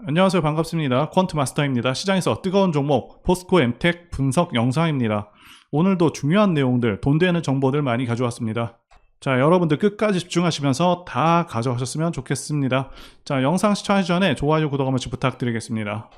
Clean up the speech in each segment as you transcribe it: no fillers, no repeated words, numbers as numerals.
안녕하세요. 반갑습니다. 퀀트마스터입니다. 시장에서 뜨거운 종목 포스코 엠텍 분석 영상입니다. 오늘도 중요한 내용들, 돈 되는 정보들 많이 가져왔습니다. 자, 여러분들 끝까지 집중하시면서 다 가져가셨으면 좋겠습니다. 자, 영상 시청하기 전에 좋아요, 구독 한 번씩 부탁드리겠습니다.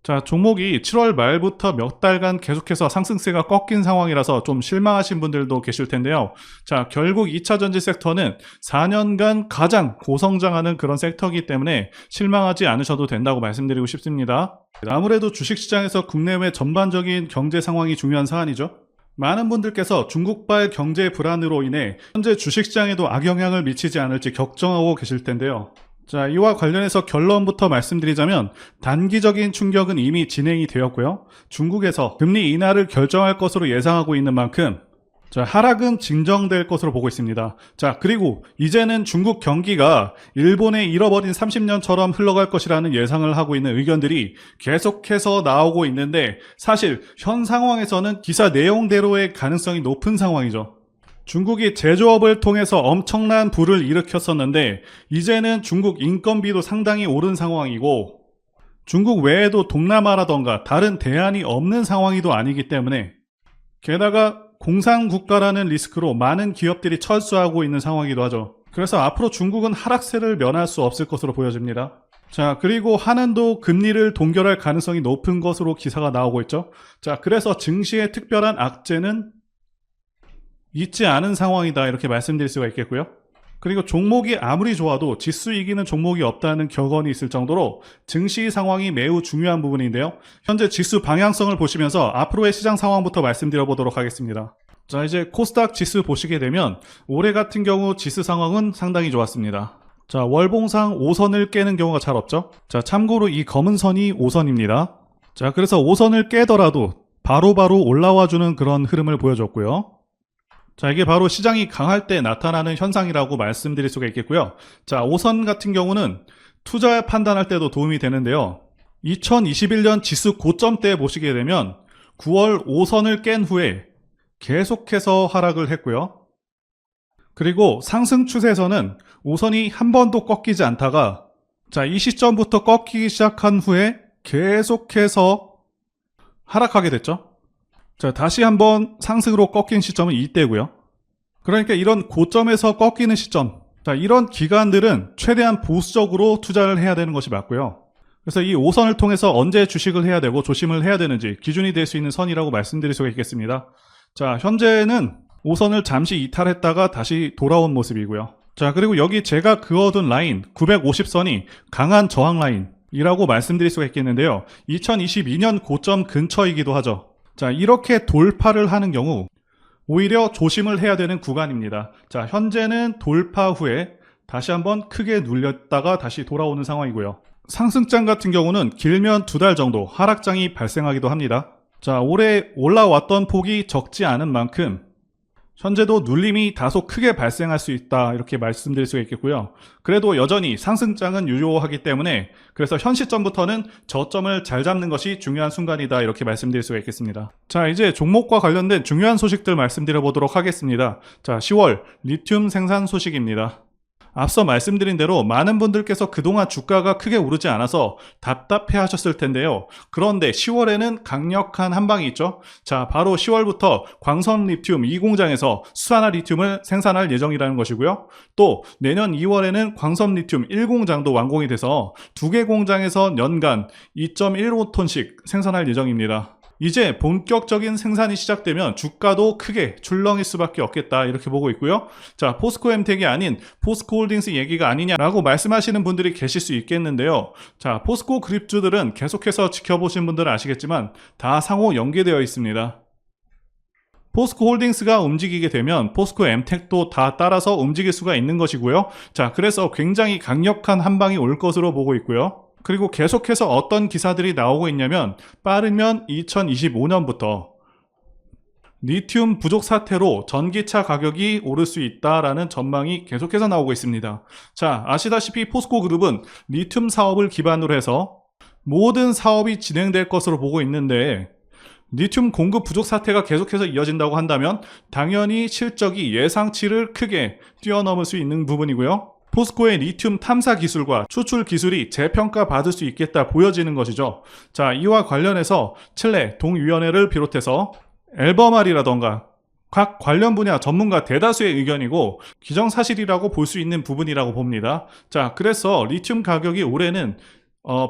자, 종목이 7월 말부터 몇 달간 계속해서 상승세가 꺾인 상황이라서 좀 실망하신 분들도 계실 텐데요. 자, 결국 2차전지 섹터는 4년간 가장 고성장하는 그런 섹터이기 때문에 실망하지 않으셔도 된다고 말씀드리고 싶습니다. 아무래도 주식시장에서 국내외 전반적인 경제 상황이 중요한 사안이죠. 많은 분들께서 중국발 경제 불안으로 인해 현재 주식시장에도 악영향을 미치지 않을지 걱정하고 계실 텐데요. 자, 이와 관련해서 결론부터 말씀드리자면 단기적인 충격은 이미 진행이 되었고요. 중국에서 금리 인하를 결정할 것으로 예상하고 있는 만큼 자, 하락은 진정될 것으로 보고 있습니다. 자, 그리고 이제는 중국 경기가 일본의 잃어버린 30년처럼 흘러갈 것이라는 예상을 하고 있는 의견들이 계속해서 나오고 있는데 사실 현 상황에서는 기사 내용대로의 가능성이 높은 상황이죠. 중국이 제조업을 통해서 엄청난 부를 일으켰었는데 이제는 중국 인건비도 상당히 오른 상황이고 중국 외에도 동남아라던가 다른 대안이 없는 상황이도 아니기 때문에 게다가 공산국가라는 리스크로 많은 기업들이 철수하고 있는 상황이기도 하죠. 그래서 앞으로 중국은 하락세를 면할 수 없을 것으로 보여집니다. 자, 그리고 한은도 금리를 동결할 가능성이 높은 것으로 기사가 나오고 있죠. 자, 그래서 증시의 특별한 악재는 있지 않은 상황이다 이렇게 말씀드릴 수가 있겠고요. 그리고 종목이 아무리 좋아도 지수 이기는 종목이 없다는 격언이 있을 정도로 증시 상황이 매우 중요한 부분인데요. 현재 지수 방향성을 보시면서 앞으로의 시장 상황부터 말씀드려 보도록 하겠습니다. 자, 이제 코스닥 지수 보시게 되면 올해 같은 경우 지수 상황은 상당히 좋았습니다. 자, 월봉상 5선을 깨는 경우가 잘 없죠. 자, 참고로 이 검은 선이 5선입니다. 자, 그래서 5선을 깨더라도 바로바로 올라와주는 그런 흐름을 보여줬고요. 자, 이게 바로 시장이 강할 때 나타나는 현상이라고 말씀드릴 수가 있겠고요. 자, 5선 같은 경우는 투자 판단할 때도 도움이 되는데요. 2021년 지수 고점 때 보시게 되면 9월 5선을 깬 후에 계속해서 하락을 했고요. 그리고 상승 추세에서는 5선이 한 번도 꺾이지 않다가 자, 이 시점부터 꺾이기 시작한 후에 계속해서 하락하게 됐죠. 자, 다시 한번 상승으로 꺾인 시점은 이때고요. 그러니까 이런 고점에서 꺾이는 시점, 자, 이런 기간들은 최대한 보수적으로 투자를 해야 되는 것이 맞고요. 그래서 이 5선을 통해서 언제 주식을 해야 되고 조심을 해야 되는지 기준이 될 수 있는 선이라고 말씀드릴 수가 있겠습니다. 자, 현재는 5선을 잠시 이탈했다가 다시 돌아온 모습이고요. 자, 그리고 여기 제가 그어둔 라인 950선이 강한 저항 라인이라고 말씀드릴 수가 있겠는데요. 2022년 고점 근처이기도 하죠. 자, 이렇게 돌파를 하는 경우 오히려 조심을 해야 되는 구간입니다. 자, 현재는 돌파 후에 다시 한번 크게 눌렸다가 다시 돌아오는 상황이고요. 상승장 같은 경우는 길면 2달 정도 하락장이 발생하기도 합니다. 자, 올해 올라왔던 폭이 적지 않은 만큼 현재도 눌림이 다소 크게 발생할 수 있다 이렇게 말씀드릴 수가 있겠고요. 그래도 여전히 상승장은 유효하기 때문에 그래서 현 시점부터는 저점을 잘 잡는 것이 중요한 순간이다 이렇게 말씀드릴 수가 있겠습니다. 자, 이제 종목과 관련된 중요한 소식들 말씀드려 보도록 하겠습니다. 자, 10월 리튬 생산 소식입니다. 앞서 말씀드린 대로 많은 분들께서 그동안 주가가 크게 오르지 않아서 답답해 하셨을 텐데요. 그런데 10월에는 강력한 한방이 있죠. 자, 바로 10월부터 광선 리튬 2공장에서 수산화 리튬을 생산할 예정이라는 것이고요. 또 내년 2월에는 광선 리튬 1공장도 완공이 돼서 2개 공장에서 연간 2.15톤씩 생산할 예정입니다. 이제 본격적인 생산이 시작되면 주가도 크게 출렁일 수밖에 없겠다 이렇게 보고 있고요. 자, 포스코 엠텍이 아닌 포스코 홀딩스 얘기가 아니냐라고 말씀하시는 분들이 계실 수 있겠는데요. 자, 포스코 그립주들은 계속해서 지켜보신 분들은 아시겠지만 다 상호 연계되어 있습니다. 포스코 홀딩스가 움직이게 되면 포스코 엠텍도 다 따라서 움직일 수가 있는 것이고요. 자, 그래서 굉장히 강력한 한방이 올 것으로 보고 있고요. 그리고 계속해서 어떤 기사들이 나오고 있냐면 빠르면 2025년부터 리튬 부족 사태로 전기차 가격이 오를 수 있다라는 전망이 계속해서 나오고 있습니다. 자, 아시다시피 포스코 그룹은 리튬 사업을 기반으로 해서 모든 사업이 진행될 것으로 보고 있는데 리튬 공급 부족 사태가 계속해서 이어진다고 한다면 당연히 실적이 예상치를 크게 뛰어넘을 수 있는 부분이고요. 포스코의 리튬 탐사 기술과 추출 기술이 재평가 받을 수 있겠다 보여지는 것이죠. 자, 이와 관련해서 칠레 동위원회를 비롯해서 앨버말이라던가 각 관련 분야 전문가 대다수의 의견이고 기정사실이라고 볼 수 있는 부분이라고 봅니다. 자, 그래서 리튬 가격이 올해는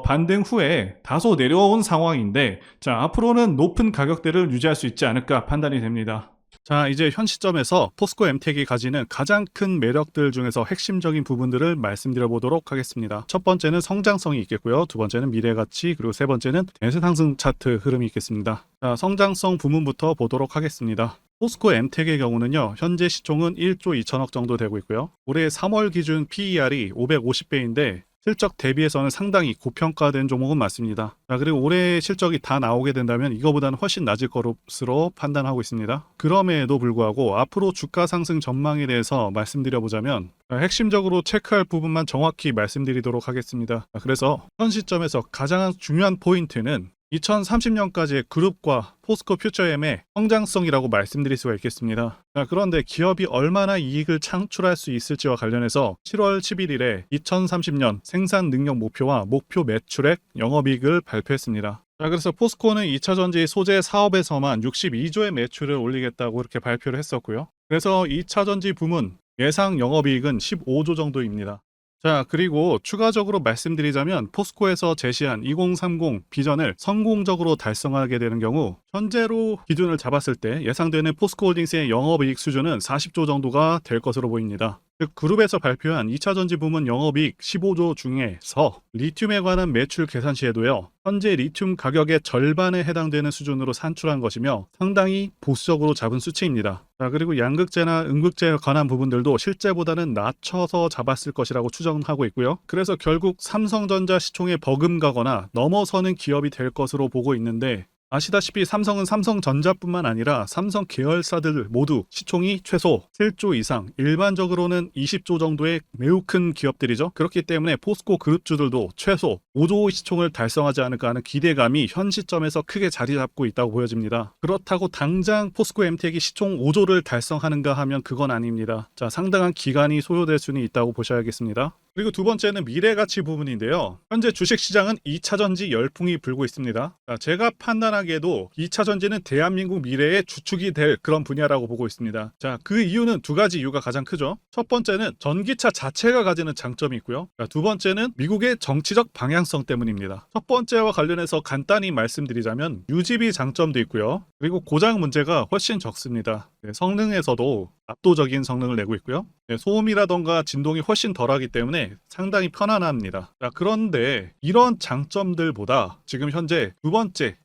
반등 후에 다소 내려온 상황인데, 자, 앞으로는 높은 가격대를 유지할 수 있지 않을까 판단이 됩니다. 자, 이제 현 시점에서 포스코 엠텍이 가지는 가장 큰 매력들 중에서 핵심적인 부분들을 말씀드려 보도록 하겠습니다. 첫 번째는 성장성이 있겠고요. 두 번째는 미래가치, 그리고 세 번째는 대세 상승 차트 흐름이 있겠습니다. 자, 성장성 부문부터 보도록 하겠습니다. 포스코 엠텍의 경우는요, 현재 시총은 1조 2천억 정도 되고 있고요. 올해 3월 기준 PER이 550배인데 실적 대비해서는 상당히 고평가된 종목은 맞습니다. 자, 그리고 올해 실적이 다 나오게 된다면 이거보다는 훨씬 낮을 것으로 판단하고 있습니다. 그럼에도 불구하고 앞으로 주가 상승 전망에 대해서 말씀드려보자면 핵심적으로 체크할 부분만 정확히 말씀드리도록 하겠습니다. 그래서 현 시점에서 가장 중요한 포인트는 2030년까지의 그룹과 포스코 퓨처엠의 성장성이라고 말씀드릴 수가 있겠습니다. 자, 그런데 기업이 얼마나 이익을 창출할 수 있을지와 관련해서 7월 11일에 2030년 생산 능력 목표와 목표 매출액, 영업이익을 발표했습니다. 자, 그래서 포스코는 2차전지 소재 사업에서만 62조의 매출을 올리겠다고 이렇게 발표를 했었고요. 그래서 2차전지 부문 예상 영업이익은 15조 정도입니다. 자, 그리고 추가적으로 말씀드리자면 포스코에서 제시한 2030 비전을 성공적으로 달성하게 되는 경우 현재로 기준을 잡았을 때 예상되는 포스코홀딩스의 영업이익 수준은 40조 정도가 될 것으로 보입니다. 즉 그룹에서 발표한 2차전지 부문 영업이익 15조 중에서 리튬에 관한 매출 계산 시에도요, 현재 리튬 가격의 절반에 해당되는 수준으로 산출한 것이며 상당히 보수적으로 잡은 수치입니다. 자, 그리고 양극재나 음극재에 관한 부분들도 실제보다는 낮춰서 잡았을 것이라고 추정하고 있고요. 그래서 결국 삼성전자 시총에 버금가거나 넘어서는 기업이 될 것으로 보고 있는데, 아시다시피 삼성은 삼성전자뿐만 아니라 삼성 계열사들 모두 시총이 최소 7조 이상, 일반적으로는 20조 정도의 매우 큰 기업들이죠. 그렇기 때문에 포스코 그룹주들도 최소 5조 시총을 달성하지 않을까 하는 기대감이 현 시점에서 크게 자리 잡고 있다고 보여집니다. 그렇다고 당장 포스코 엠텍이 시총 5조를 달성하는가 하면 그건 아닙니다. 자, 상당한 기간이 소요될 수는 있다고 보셔야겠습니다. 그리고 두 번째는 미래가치 부분인데요. 현재 주식시장은 2차전지 열풍이 불고 있습니다. 자, 제가 판단하기에도 2차전지는 대한민국 미래의 주축이 될 그런 분야라고 보고 있습니다. 자, 그 이유는 두 가지 이유가 가장 크죠. 첫 번째는 전기차 자체가 가지는 장점이 있고요. 자, 두 번째는 미국의 정치적 방향성 때문입니다. 첫 번째와 관련해서 간단히 말씀드리자면 유지비 장점도 있고요. 그리고 고장 문제가 훨씬 적습니다. 네, 성능에서도 압도적인 성능을 내고 있고요. 네, 소음이라던가 진동이 훨씬 덜하기 때문에 상당히 편안합니다. 자, 그런데 이런 장점들보다 지금 현재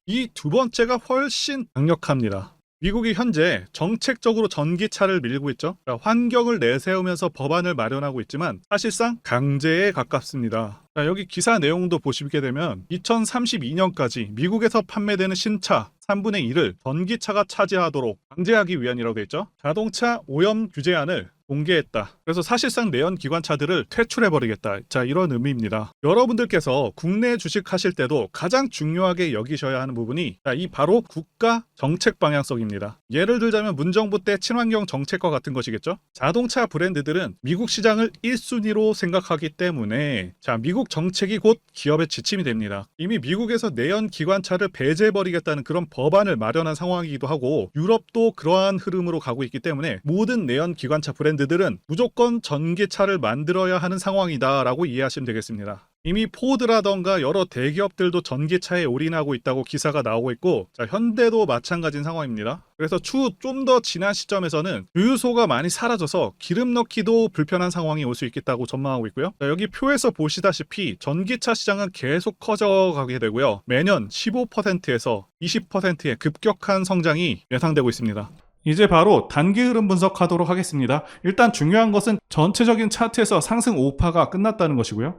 이 두 번째가 훨씬 강력합니다. 미국이 현재 정책적으로 전기차를 밀고 있죠. 자, 환경을 내세우면서 법안을 마련하고 있지만 사실상 강제에 가깝습니다. 자, 여기 기사 내용도 보시게 되면 2032년까지 미국에서 판매되는 신차 3분의 1을 전기차가 차지하도록 강제하기 위한이라고 되어 있죠. 자동차 오염 규제안을 공개했다. 그래서 사실상 내연 기관차들을 퇴출해버리겠다. 자, 이런 의미입니다. 여러분들께서 국내 주식하실 때도 가장 중요하게 여기셔야 하는 부분이 이 바로 국가 정책 방향성입니다. 예를 들자면 문정부 때 친환경 정책과 같은 것이겠죠. 자동차 브랜드들은 미국 시장을 1순위로 생각하기 때문에 자, 미국 정책이 곧 기업의 지침이 됩니다. 이미 미국에서 내연 기관차를 배제해버리겠다는 그런 법안을 마련한 상황이기도 하고 유럽도 그러한 흐름으로 가고 있기 때문에 모든 내연 기관차 브랜드들은 무조건 전기차를 만들어야 하는 상황이다라고 이해하시면 되겠습니다. 이미 포드라던가 여러 대기업들도 전기차에 올인하고 있다고 기사가 나오고 있고, 자, 현대도 마찬가지인 상황입니다. 그래서 추후 좀 더 지난 시점에서는 주유소가 많이 사라져서 기름 넣기도 불편한 상황이 올 수 있겠다고 전망하고 있고요. 자, 여기 표에서 보시다시피 전기차 시장은 계속 커져가게 되고요. 매년 15%에서 20%의 급격한 성장이 예상되고 있습니다. 이제 바로 단기 흐름 분석하도록 하겠습니다. 일단 중요한 것은 전체적인 차트에서 상승 5파가 끝났다는 것이고요.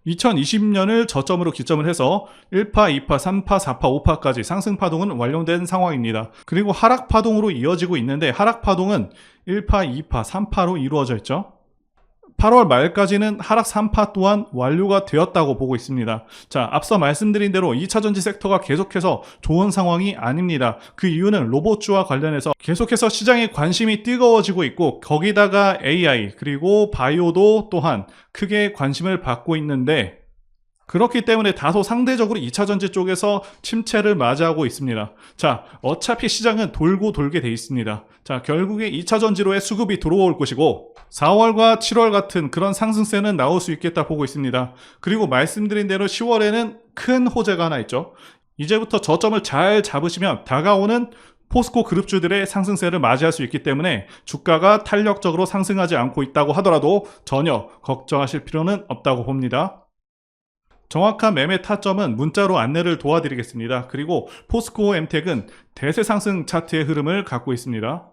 2020년을 저점으로 기점을 해서 1파, 2파, 3파, 4파, 5파까지 상승 파동은 완료된 상황입니다. 그리고 하락 파동으로 이어지고 있는데 하락 파동은 1파, 2파, 3파로 이루어져 있죠. 8월 말까지는 하락 3파 또한 완료가 되었다고 보고 있습니다. 자, 앞서 말씀드린 대로 2차전지 섹터가 계속해서 좋은 상황이 아닙니다. 그 이유는 로봇주와 관련해서 계속해서 시장의 관심이 뜨거워지고 있고, 거기다가 AI 그리고 바이오도 또한 크게 관심을 받고 있는데, 그렇기 때문에 다소 상대적으로 2차전지 쪽에서 침체를 맞이하고 있습니다. 자, 어차피 시장은 돌고 돌게 돼 있습니다. 자, 결국에 2차전지로의 수급이 들어올 것이고 4월과 7월 같은 그런 상승세는 나올 수 있겠다 보고 있습니다. 그리고 말씀드린 대로 10월에는 큰 호재가 하나 있죠. 이제부터 저점을 잘 잡으시면 다가오는 포스코 그룹주들의 상승세를 맞이할 수 있기 때문에 주가가 탄력적으로 상승하지 않고 있다고 하더라도 전혀 걱정하실 필요는 없다고 봅니다. 정확한 매매 타점은 문자로 안내를 도와드리겠습니다. 그리고 포스코 엠텍은 대세 상승 차트의 흐름을 갖고 있습니다.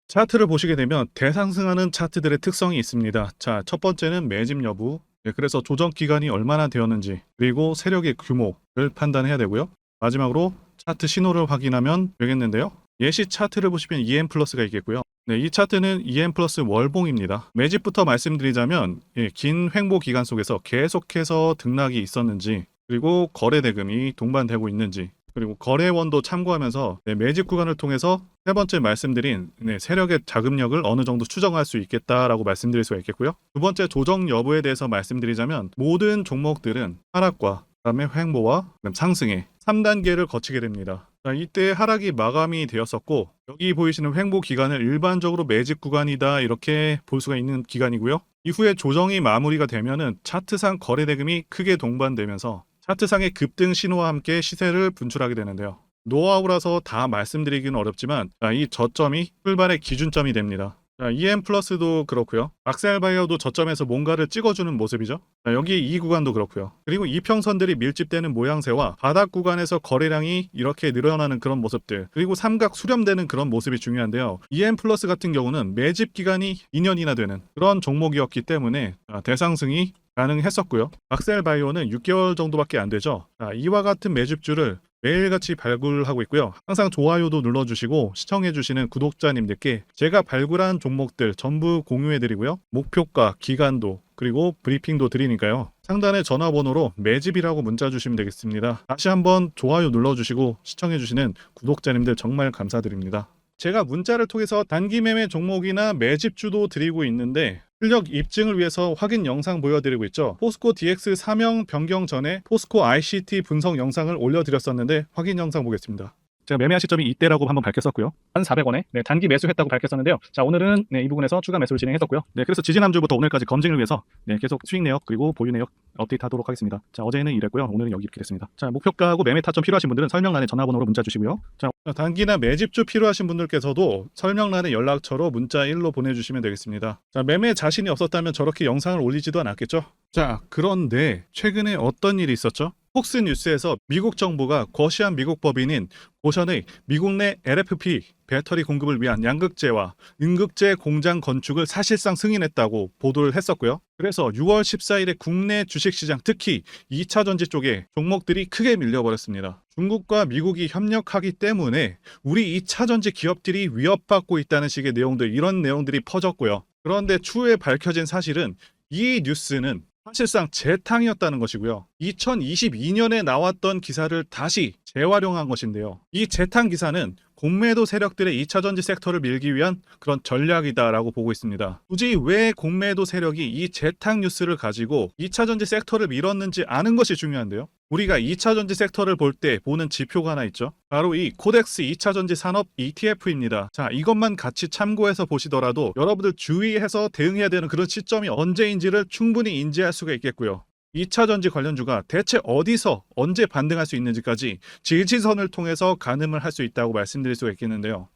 차트를 보시게 되면 대상승하는 차트들의 특성이 있습니다. 자, 첫 번째는 매집 여부, 그래서 조정 기간이 얼마나 되었는지, 그리고 세력의 규모를 판단해야 되고요. 마지막으로 차트 신호를 확인하면 되겠는데요. 예시 차트를 보시면 EM 플러스가 있겠고요. 네, 이 차트는 EM 플러스 월봉입니다. 매집부터 말씀드리자면 긴 횡보 기간 속에서 계속해서 등락이 있었는지, 그리고 거래 대금이 동반되고 있는지, 그리고 거래원도 참고하면서 매집 구간을 통해서 세 번째 말씀드린 세력의 자금력을 어느 정도 추정할 수 있겠다라고 말씀드릴 수가 있겠고요. 두 번째 조정 여부에 대해서 말씀드리자면 모든 종목들은 하락과 그다음에 횡보와 그다음 상승의 3단계를 거치게 됩니다. 자, 이때 하락이 마감이 되었었고, 여기 보이시는 횡보 기간을 일반적으로 매집 구간이다 이렇게 볼 수가 있는 기간이고요. 이후에 조정이 마무리가 되면은 차트상 거래 대금이 크게 동반되면서 차트상의 급등 신호와 함께 시세를 분출하게 되는데요. 노하우라서 다 말씀드리기는 어렵지만 이 저점이 출발의 기준점이 됩니다. 자, EM 플러스도 그렇고요. 악셀바이어도 저점에서 뭔가를 찍어주는 모습이죠. 자, 여기 이 구간도 그렇고요. 그리고 이평선들이 밀집되는 모양새와 바닥 구간에서 거래량이 이렇게 늘어나는 그런 모습들, 그리고 삼각 수렴되는 그런 모습이 중요한데요. EM 플러스 같은 경우는 매집 기간이 2년이나 되는 그런 종목이었기 때문에 대상승이 가능했었고요. 악셀바이오는 6개월 정도밖에 안 되죠. 자, 이와 같은 매집주를 매일같이 발굴하고 있고요. 항상 좋아요도 눌러주시고 시청해주시는 구독자님들께 제가 발굴한 종목들 전부 공유해드리고요. 목표가, 기간도, 그리고 브리핑도 드리니까요. 상단의 전화번호로 매집이라고 문자 주시면 되겠습니다. 다시 한번 좋아요 눌러주시고 시청해주시는 구독자님들 정말 감사드립니다. 제가 문자를 통해서 단기 매매 종목이나 매집주도 드리고 있는데 실력 입증을 위해서 확인 영상 보여드리고 있죠. 포스코 DX 사명 변경 전에 포스코 ICT 분석 영상을 올려드렸었는데 확인 영상 보겠습니다. 제가 매매한 시점이 이때라고 한번 밝혔었고요. 1,400원에 단기 매수했다고 밝혔었는데요. 자, 오늘은 이 부분에서 추가 매수를 진행했었고요. 그래서 지지난주부터 오늘까지 검증을 위해서 계속 수익 내역 그리고 보유 내역 업데이트하도록 하겠습니다. 자, 어제는 이랬고요. 오늘은 여기 이렇게 됐습니다. 자, 목표가하고 매매 타점 필요하신 분들은 설명란에 전화번호로 문자 주시고요. 자, 단기나 매집주 필요하신 분들께서도 설명란에 연락처로 문자 1로 보내주시면 되겠습니다. 자, 매매 자신이 없었다면 저렇게 영상을 올리지도 않았겠죠. 자, 그런데 최근에 어떤 일이 있었죠? 폭스뉴스에서 미국 정부가 거시한 미국 법인인 고션의 미국 내 LFP 배터리 공급을 위한 양극재와 음극재 공장 건축을 사실상 승인했다고 보도를 했었고요. 그래서 6월 14일에 국내 주식시장 특히 2차전지 쪽에 종목들이 크게 밀려버렸습니다. 중국과 미국이 협력하기 때문에 우리 2차전지 기업들이 위협받고 있다는 식의 내용들, 이런 내용들이 퍼졌고요. 그런데 추후에 밝혀진 사실은 이 뉴스는 사실상 재탕이었다는 것이고요. 2022년에 나왔던 기사를 다시 재활용한 것인데요. 이 재탕 기사는 공매도 세력들의 2차전지 섹터를 밀기 위한 그런 전략이다라고 보고 있습니다. 굳이 왜 공매도 세력이 이 재탕 뉴스를 가지고 2차전지 섹터를 밀었는지 아는 것이 중요한데요. 우리가 2차전지 섹터를 볼 때 보는 지표가 하나 있죠. 바로 이 코덱스 2차전지 산업 ETF입니다. 자, 이것만 같이 참고해서 보시더라도 여러분들 주의해서 대응해야 되는 그런 시점이 언제인지를 충분히 인지할 수가 있겠고요. 2차전지 관련주가 대체 어디서 언제 반등할 수 있는지까지 지지선을 통해서 가늠을 할 수 있다고 말씀드릴 수가 있겠는데요.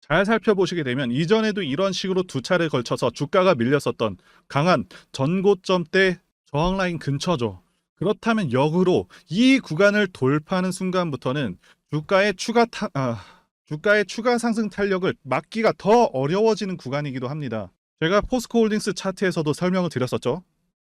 잘 살펴보시게 되면 이전에도 이런 식으로 두 차례 걸쳐서 주가가 밀렸었던 강한 전고점대 저항라인 근처죠. 그렇다면 역으로 이 구간을 돌파하는 순간부터는 주가의 추가 상승 탄력을 막기가 더 어려워지는 구간이기도 합니다. 제가 포스코홀딩스 차트에서도 설명을 드렸었죠.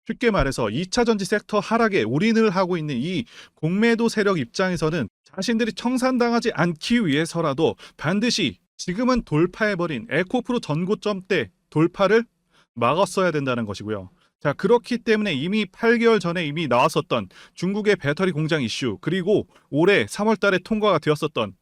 쉽게 말해서 2차전지 섹터 하락에 올인을 하고 있는 이 공매도 세력 입장에서는 자신들이 청산당하지 않기 위해서라도 반드시 지금은 돌파해버린 에코프로 전고점대 돌파를 막았어야 된다는 것이고요. 자, 그렇기 때문에 이미 8개월 전에 이미 나왔었던 중국의 배터리 공장 이슈, 그리고 올해 3월 달에 통과가 되었었던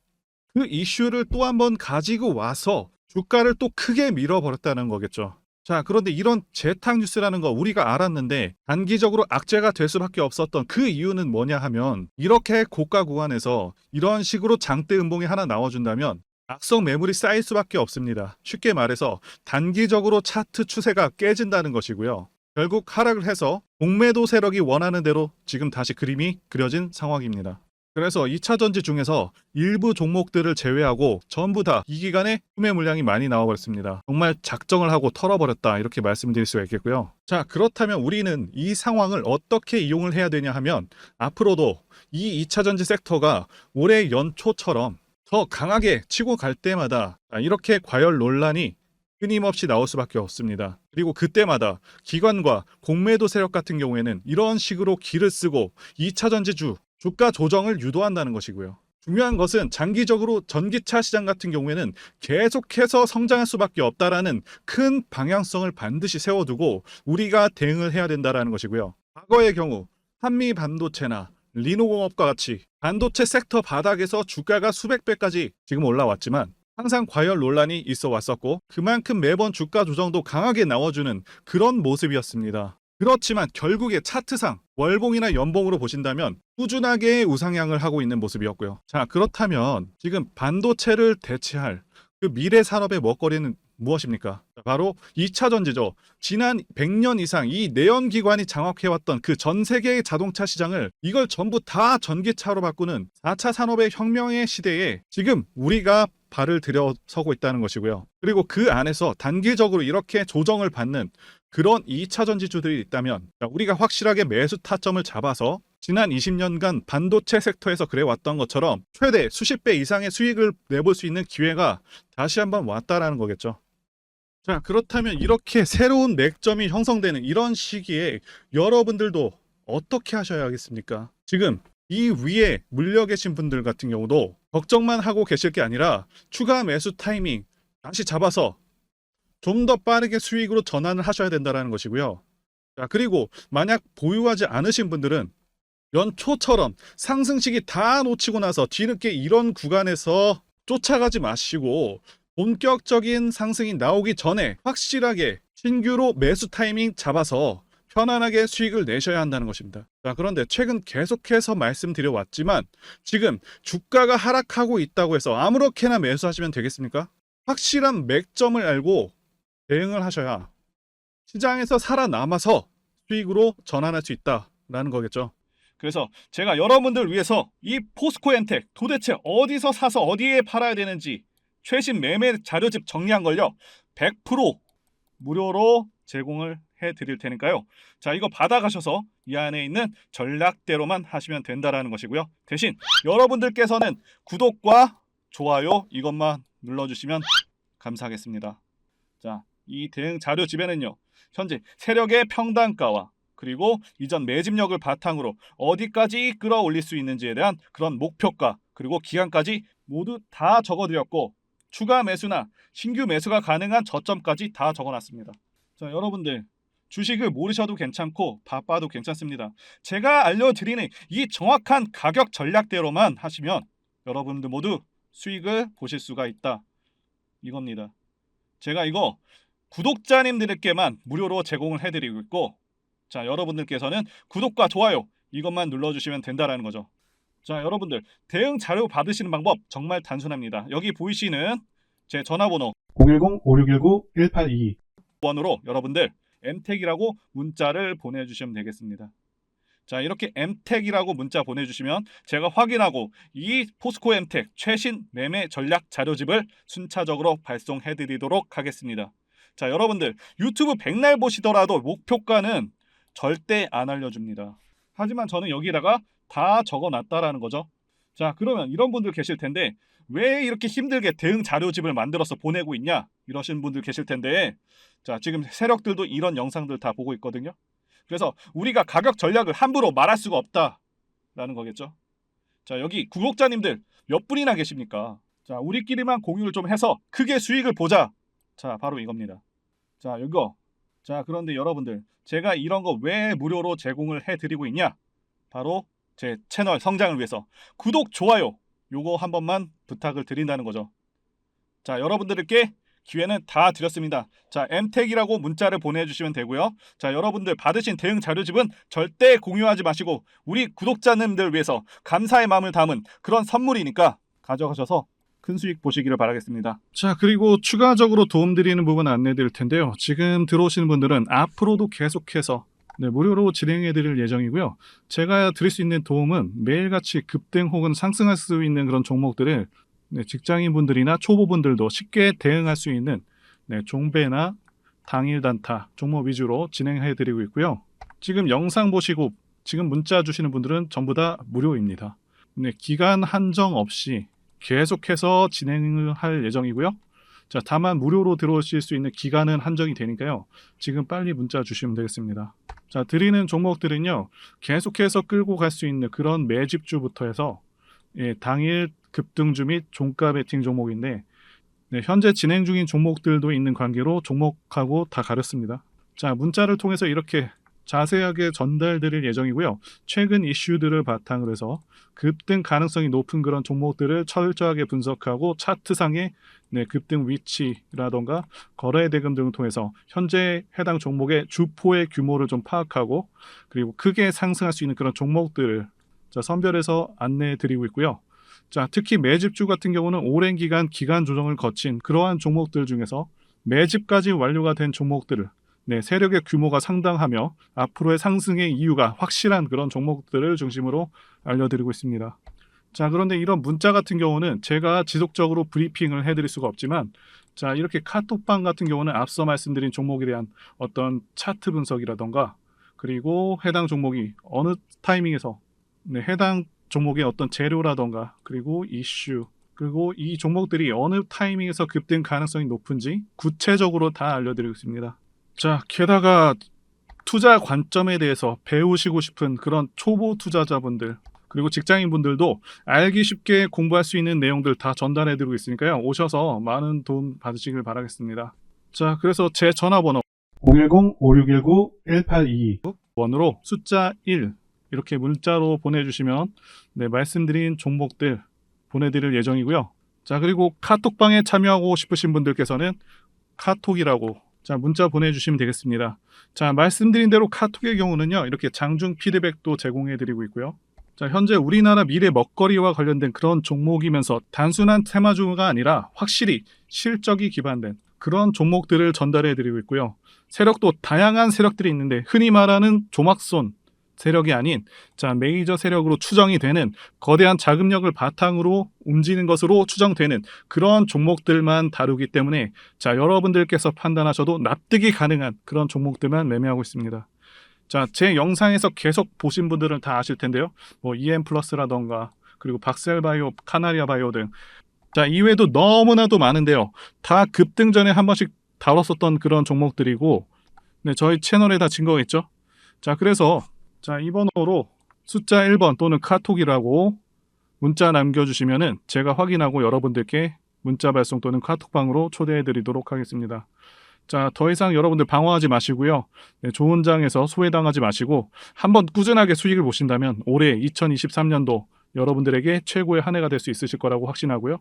그 이슈를 또 한 번 가지고 와서 주가를 또 크게 밀어버렸다는 거겠죠. 자, 그런데 이런 재탕 뉴스라는 거 우리가 알았는데 단기적으로 악재가 될 수밖에 없었던 그 이유는 뭐냐 하면, 이렇게 고가 구간에서 이런 식으로 장대 음봉이 하나 나와준다면 악성 매물이 쌓일 수밖에 없습니다. 쉽게 말해서 단기적으로 차트 추세가 깨진다는 것이고요. 결국 하락을 해서 공매도 세력이 원하는 대로 지금 다시 그림이 그려진 상황입니다. 그래서 2차 전지 중에서 일부 종목들을 제외하고 전부 다 이 기간에 구매 물량이 많이 나와버렸습니다. 정말 작정을 하고 털어버렸다, 이렇게 말씀드릴 수가 있겠고요. 자, 그렇다면 우리는 이 상황을 어떻게 이용을 해야 되냐 하면, 앞으로도 이 2차 전지 섹터가 올해 연초처럼 더 강하게 치고 갈 때마다 이렇게 과열 논란이 끊임없이 나올 수밖에 없습니다. 그리고 그때마다 기관과 공매도 세력 같은 경우에는 이런 식으로 기를 쓰고 2차 전지주 주가 조정을 유도한다는 것이고요. 중요한 것은 장기적으로 전기차 시장 같은 경우에는 계속해서 성장할 수밖에 없다라는 큰 방향성을 반드시 세워두고 우리가 대응을 해야 된다는 것이고요. 과거의 경우 한미 반도체나 리노공업과 같이 반도체 섹터 바닥에서 주가가 수백 배까지 지금 올라왔지만 항상 과열 논란이 있어 왔었고, 그만큼 매번 주가 조정도 강하게 나와주는 그런 모습이었습니다. 그렇지만 결국에 차트상 월봉이나 연봉으로 보신다면 꾸준하게 우상향을 하고 있는 모습이었고요. 자, 그렇다면 지금 반도체를 대체할 그 미래 산업의 먹거리는 무엇입니까? 바로 2차 전지죠. 지난 100년 이상 이 내연기관이 장악해왔던 그 전 세계의 자동차 시장을, 이걸 전부 다 전기차로 바꾸는 4차 산업의 혁명의 시대에 지금 우리가 발을 들여서고 있다는 것이고요. 그리고 그 안에서 단기적으로 이렇게 조정을 받는 그런 2차 전지주들이 있다면 우리가 확실하게 매수 타점을 잡아서 지난 20년간 반도체 섹터에서 그래왔던 것처럼 최대 수십 배 이상의 수익을 내볼 수 있는 기회가 다시 한번 왔다라는 거겠죠. 자, 그렇다면 이렇게 새로운 맥점이 형성되는 이런 시기에 여러분들도 어떻게 하셔야겠습니까? 지금 이 위에 물려 계신 분들 같은 경우도 걱정만 하고 계실 게 아니라 추가 매수 타이밍 다시 잡아서 좀 더 빠르게 수익으로 전환을 하셔야 된다는 것이고요. 자, 그리고 만약 보유하지 않으신 분들은 연초처럼 상승시기 다 놓치고 나서 뒤늦게 이런 구간에서 쫓아가지 마시고 본격적인 상승이 나오기 전에 확실하게 신규로 매수 타이밍 잡아서 편안하게 수익을 내셔야 한다는 것입니다. 자, 그런데 최근 계속해서 말씀드려 왔지만 지금 주가가 하락하고 있다고 해서 아무렇게나 매수하시면 되겠습니까? 확실한 맥점을 알고 대응을 하셔야 시장에서 살아남아서 수익으로 전환할 수 있다라는 거겠죠. 그래서 제가 여러분들 위해서 이 포스코엔텍 도대체 어디서 사서 어디에 팔아야 되는지 최신 매매 자료집 정리한 걸요 100% 무료로 제공을 해드릴 테니까요. 자, 이거 받아가셔서 이 안에 있는 전략대로만 하시면 된다라는 것이고요. 대신 여러분들께서는 구독과 좋아요 이것만 눌러주시면 감사하겠습니다. 자, 이 대응 자료집에는요 현재 세력의 평단가와 그리고 이전 매집력을 바탕으로 어디까지 끌어올릴 수 있는지에 대한 그런 목표가 그리고 기간까지 모두 다 적어드렸고, 추가 매수나 신규 매수가 가능한 저점까지 다 적어놨습니다. 자, 여러분들 주식을 모르셔도 괜찮고 바빠도 괜찮습니다. 제가 알려드리는 이 정확한 가격 전략대로만 하시면 여러분들 모두 수익을 보실 수가 있다, 이겁니다. 제가 이거 구독자님들께만 무료로 제공을 해드리고 있고, 자, 여러분들께서는 구독과 좋아요 이것만 눌러주시면 된다라는 거죠. 자, 여러분들 대응 자료 받으시는 방법 정말 단순합니다. 여기 보이시는 제 전화번호 010-5619-1822 번호로 여러분들 MTEC이라고 문자를 보내주시면 되겠습니다. 자, 이렇게 MTEC이라고 문자 보내주시면 제가 확인하고 이 포스코 MTEC 최신 매매 전략 자료집을 순차적으로 발송해드리도록 하겠습니다. 자, 여러분들 유튜브 백날 보시더라도 목표가는 절대 안 알려줍니다. 하지만 저는 여기다가 다 적어놨다라는 거죠. 자, 그러면 이런 분들 계실 텐데 왜 이렇게 힘들게 대응 자료집을 만들어서 보내고 있냐 이러신 분들 계실 텐데, 자, 지금 세력들도 이런 영상들 다 보고 있거든요. 그래서 우리가 가격 전략을 함부로 말할 수가 없다라는 거겠죠. 자, 여기 구독자님들 몇 분이나 계십니까? 자, 우리끼리만 공유를 좀 해서 크게 수익을 보자. 자, 바로 이겁니다. 자, 이거 자, 그런데 여러분들, 제가 이런 거 왜 무료로 제공을 해드리고 있냐? 바로 제 채널 성장을 위해서 구독, 좋아요 요거 한 번만 부탁을 드린다는 거죠. 자, 여러분들께 기회는 다 드렸습니다. 자, MTech이라고 문자를 보내주시면 되고요. 자, 여러분들 받으신 대응 자료집은 절대 공유하지 마시고 우리 구독자님들 위해서 감사의 마음을 담은 그런 선물이니까 가져가셔서 큰 수익 보시기를 바라겠습니다. 자, 그리고 추가적으로 도움드리는 부분 안내 드릴 텐데요. 지금 들어오시는 분들은 앞으로도 계속해서 무료로 진행해 드릴 예정이고요. 제가 드릴 수 있는 도움은 매일같이 급등 혹은 상승할 수 있는 그런 종목들을 직장인분들이나 초보분들도 쉽게 대응할 수 있는 종배나 당일 단타 종목 위주로 진행해 드리고 있고요. 지금 영상 보시고 지금 문자 주시는 분들은 전부 다 무료입니다. 기간 한정 없이 계속해서 진행을 할 예정이고요. 자, 다만 무료로 들어오실 수 있는 기간은 한정이 되니까요. 지금 빨리 문자 주시면 되겠습니다. 자, 드리는 종목들은요. 계속해서 끌고 갈 수 있는 그런 매집주부터 해서 당일 급등주 및 종가 베팅 종목인데 현재 진행 중인 종목들도 있는 관계로 종목하고 다 가렸습니다. 자, 문자를 통해서 이렇게 자세하게 전달드릴 예정이고요. 최근 이슈들을 바탕으로 해서 급등 가능성이 높은 그런 종목들을 철저하게 분석하고 차트상의 급등 위치라던가 거래 대금 등을 통해서 현재 해당 종목의 주포의 규모를 좀 파악하고 그리고 크게 상승할 수 있는 그런 종목들을 선별해서 안내해 드리고 있고요. 자, 특히 매집주 같은 경우는 오랜 기간 조정을 거친 그러한 종목들 중에서 매집까지 완료가 된 종목들을 세력의 규모가 상당하며 앞으로의 상승의 이유가 확실한 그런 종목들을 중심으로 알려드리고 있습니다. 자, 그런데 이런 문자 같은 경우는 제가 지속적으로 브리핑을 해드릴 수가 없지만 자, 이렇게 카톡방 같은 경우는 앞서 말씀드린 종목에 대한 어떤 차트 분석이라던가 그리고 해당 종목이 어느 타이밍에서 해당 종목의 어떤 재료라던가 그리고 이슈 그리고 이 종목들이 어느 타이밍에서 급등 가능성이 높은지 구체적으로 다 알려드리고 있습니다. 자, 게다가 투자 관점에 대해서 배우시고 싶은 그런 초보 투자자분들 그리고 직장인분들도 알기 쉽게 공부할 수 있는 내용들 다 전달해드리고 있으니까요. 오셔서 많은 도움 받으시길 바라겠습니다. 자, 그래서 제 전화번호 010-5619-1822 번호로 숫자 1 이렇게 문자로 보내주시면 말씀드린 종목들 보내드릴 예정이고요. 자, 그리고 카톡방에 참여하고 싶으신 분들께서는 카톡이라고 문자 보내주시면 되겠습니다. 자, 말씀드린 대로 카톡의 경우는요. 이렇게 장중 피드백도 제공해드리고 있고요. 자, 현재 우리나라 미래 먹거리와 관련된 그런 종목이면서 단순한 테마주가 아니라 확실히 실적이 기반된 그런 종목들을 전달해드리고 있고요. 세력도 다양한 세력들이 있는데 흔히 말하는 조막손 세력이 아닌 메이저 세력으로 추정이 되는 거대한 자금력을 바탕으로 움직이는 것으로 추정되는 그런 종목들만 다루기 때문에 여러분들께서 판단하셔도 납득이 가능한 그런 종목들만 매매하고 있습니다. 자, 제 영상에서 계속 보신 분들은 다 아실 텐데요. EM플러스라던가 그리고 박셀바이오, 카나리아바이오 등 이외에도 너무나도 많은데요. 다 급등 전에 한 번씩 다뤘었던 그런 종목들이고 저희 채널에 다 증거가 있죠. 자, 그래서 이 번호로 숫자 1번 또는 카톡이라고 문자 남겨주시면은 제가 확인하고 여러분들께 문자 발송 또는 카톡방으로 초대해 드리도록 하겠습니다. 자, 더 이상 여러분들 방황하지 마시고요. 좋은 장에서 소외당하지 마시고 한번 꾸준하게 수익을 보신다면 올해 2023년도 여러분들에게 최고의 한 해가 될 수 있으실 거라고 확신하고요.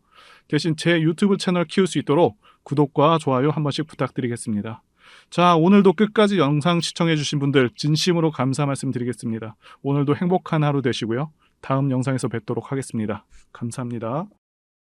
대신 제 유튜브 채널 키울 수 있도록 구독과 좋아요 한 번씩 부탁드리겠습니다. 자, 오늘도 끝까지 영상 시청해주신 분들 진심으로 감사 말씀드리겠습니다. 오늘도 행복한 하루 되시고요. 다음 영상에서 뵙도록 하겠습니다. 감사합니다.